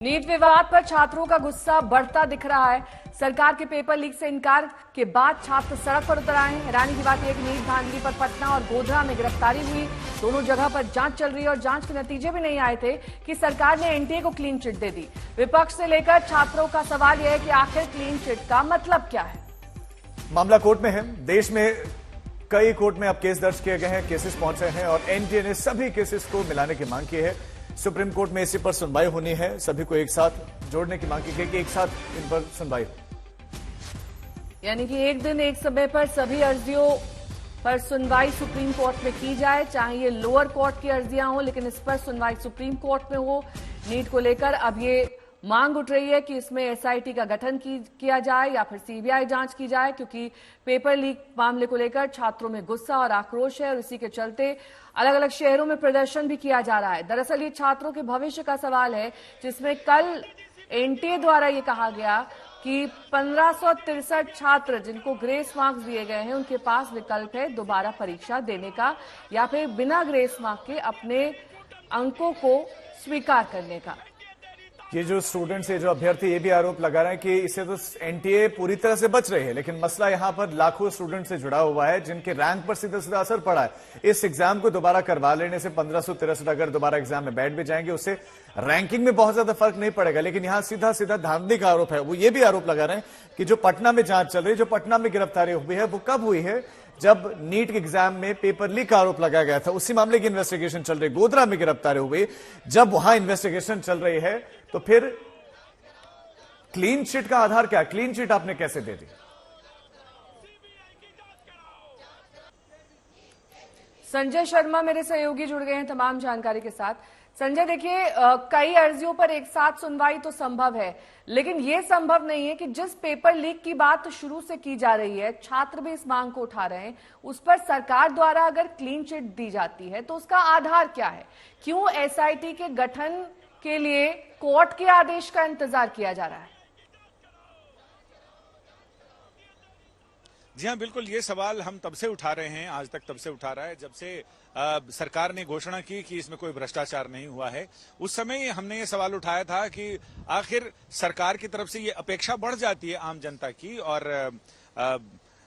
NEET विवाद पर छात्रों का गुस्सा बढ़ता दिख रहा है। सरकार के पेपर लीक से इनकार के बाद छात्र सड़क पर उतर आए हैं। हैरानी की बात यह कि नीट धांधली पर पटना और गोधरा में गिरफ्तारी हुई। दोनों जगह पर जांच चल रही है और जांच के नतीजे भी नहीं आए थे कि सरकार ने एनटीए को क्लीन चिट दे दी। विपक्ष से लेकर छात्रों का सवाल यह है कि आखिर क्लीन चिट का मतलब क्या है। मामला कोर्ट में है। देश में कई कोर्ट में अब केस दर्ज किए गए हैं, केसेस पहुंचे हैं और एनटीए ने सभी केसेस को मिलाने की मांग की है। सुप्रीम कोर्ट में इसी पर सुनवाई होनी है। सभी को एक साथ जोड़ने की मांग की गई कि एक साथ इन पर सुनवाई हो, यानी कि एक दिन एक समय पर सभी अर्जियों पर सुनवाई सुप्रीम कोर्ट में की जाए, चाहे ये लोअर कोर्ट की अर्जियां हो, लेकिन इस पर सुनवाई सुप्रीम कोर्ट में हो। नीट को लेकर अब ये मांग उठ रही है कि इसमें एसआईटी का गठन किया जाए या फिर सीबीआई जांच की जाए, क्योंकि पेपर लीक मामले को लेकर छात्रों में गुस्सा और आक्रोश है और इसी के चलते अलग अलग शहरों में प्रदर्शन भी किया जा रहा है। दरअसल ये छात्रों के भविष्य का सवाल है, जिसमें कल एनटीए द्वारा ये कहा गया कि 1563 छात्र जिनको ग्रेस मार्क्स दिए गए हैं उनके पास विकल्प है दोबारा परीक्षा देने का या फिर बिना ग्रेस मार्क के अपने अंकों को स्वीकार करने का। ये जो स्टूडेंट्स है, जो अभ्यर्थी, ये भी आरोप लगा रहे हैं कि इससे तो एनटीए पूरी तरह से बच रही है, लेकिन मसला यहां पर लाखों स्टूडेंट से जुड़ा हुआ है जिनके रैंक पर सीधा सीधा असर पड़ा है। इस एग्जाम को दोबारा करवा लेने से 1563 अगर दोबारा एग्जाम में बैठ भी जाएंगे उससे रैंकिंग में बहुत ज्यादा फर्क नहीं पड़ेगा। लेकिन यहां सीधा सीधा धांधली का आरोप है। वो ये भी आरोप लगा रहे हैं कि जो पटना में जांच चल रही है, जो पटना में गिरफ्तारी हुई है, वो कब हुई है? जब नीट के एग्जाम में पेपर लीक का आरोप लगाया गया था, उसी मामले की इन्वेस्टिगेशन चल रही। गोधरा में गिरफ्तारी हुई, जब वहां इन्वेस्टिगेशन चल रही है तो फिर क्लीन चिट का आधार क्या? क्लीन चिट आपने कैसे दे दी? संजय शर्मा मेरे सहयोगी जुड़ गए हैं तमाम जानकारी के साथ। संजय, देखिए, कई अर्जियों पर एक साथ सुनवाई तो संभव है, लेकिन यह संभव नहीं है कि जिस पेपर लीक की बात शुरू से की जा रही है, छात्र भी इस मांग को उठा रहे हैं, उस पर सरकार द्वारा अगर क्लीन चिट दी जाती है तो उसका आधार क्या है? क्यों एसआईटी के गठन के लिए कोर्ट के आदेश का इंतजार किया जा रहा है? जी हाँ, बिल्कुल, ये सवाल हम तब से उठा रहे हैं, आज तक तब से उठा रहा है जब से सरकार ने घोषणा की कि इसमें कोई भ्रष्टाचार नहीं हुआ है। उस समय हमने ये सवाल उठाया था कि आखिर सरकार की तरफ से ये अपेक्षा बढ़ जाती है आम जनता की और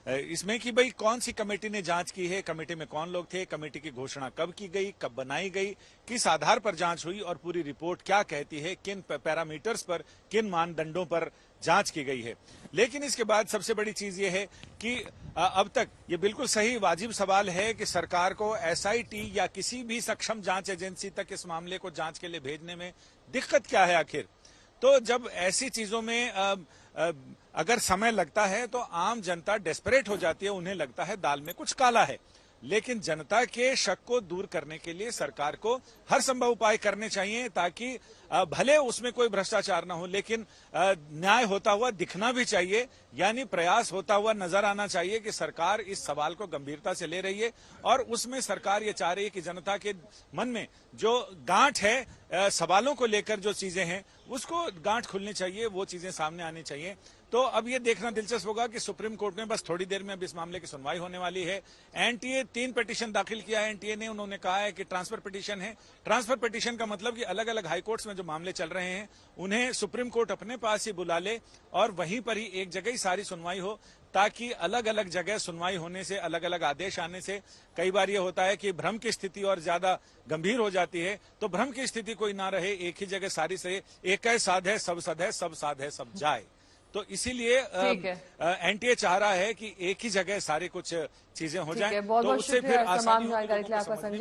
इसमें कि भाई कौन सी कमेटी ने जांच की है, कमेटी में कौन लोग थे, कमेटी की घोषणा कब की गई, कब बनाई गई, किस आधार पर जांच हुई और पूरी रिपोर्ट क्या कहती है, किन पैरामीटर्स पर, किन मानदंडों पर जांच की गई है। लेकिन इसके बाद सबसे बड़ी चीज ये है कि अब तक ये बिल्कुल सही वाजिब सवाल है कि सरकार को एसआईटी या किसी भी सक्षम जांच एजेंसी तक इस मामले को जांच के लिए भेजने में दिक्कत क्या है आखिर। तो जब ऐसी चीजों में अगर समय लगता है तो आम जनता डेस्परेट हो जाती है, उन्हें लगता है दाल में कुछ काला है। लेकिन जनता के शक को दूर करने के लिए सरकार को हर संभव उपाय करने चाहिए ताकि भले उसमें कोई भ्रष्टाचार ना हो, लेकिन न्याय होता हुआ दिखना भी चाहिए, यानी प्रयास होता हुआ नजर आना चाहिए कि सरकार इस सवाल को गंभीरता से ले रही है और उसमें सरकार ये चाह रही है कि जनता के मन में जो गांठ है सवालों को लेकर जो चीजें हैं उसको गांठ खुलनी चाहिए, वो चीजें सामने आनी चाहिए। तो अब ये देखना दिलचस्प होगा कि सुप्रीम कोर्ट में बस थोड़ी देर में अब इस मामले की सुनवाई होने वाली है। एनटीए 3 पिटीशन दाखिल किया है एनटीए ने। उन्होंने कहा है कि ट्रांसफर पिटीशन है। ट्रांसफर पिटीशन का मतलब कि अलग अलग हाईकोर्ट्स में जो मामले चल रहे हैं उन्हें सुप्रीम कोर्ट अपने पास ही बुला ले और वहीं पर ही एक जगह ही सारी सुनवाई हो, ताकि अलग अलग जगह सुनवाई होने से, अलग अलग आदेश आने से कई बार ये होता है कि भ्रम की स्थिति और ज्यादा गंभीर हो जाती है। तो भ्रम की स्थिति कोई ना रहे, एक ही जगह सारी से एक है साध है, सब सद है, सब साध है, सब जाए। तो इसीलिए एनटीए चाह रहा है कि एक ही जगह सारी कुछ चीजें हो जाएं, बहुत तो उससे फिर तमाम जानकारी के लिए आपका संजय।